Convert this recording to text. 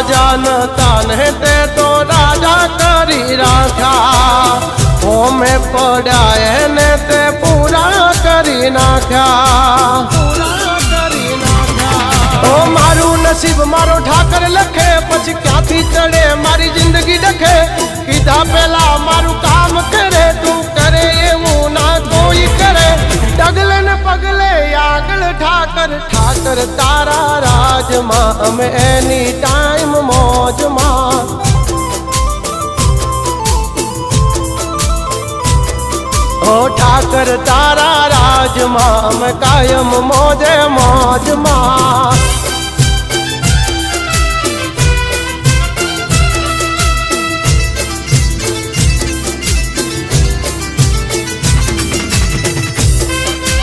राजा न ताने ते तो राजा करी राख्या होमे पड़ाए ने ते पूरा करी नाख्या ओ मारू नसीब मारो ठाकर लखे पछ क्या थी चढ़े मारी जिंदगी डखे कीधा पेला मारू काम करे तू करे एवं ना कोई करे डगले न पगले आगल ठाकर ठाकर तारा राज मां में एनी टाइम मौज मां ओ ठाकर तारा राज मां में कायम मौजे मौज मां।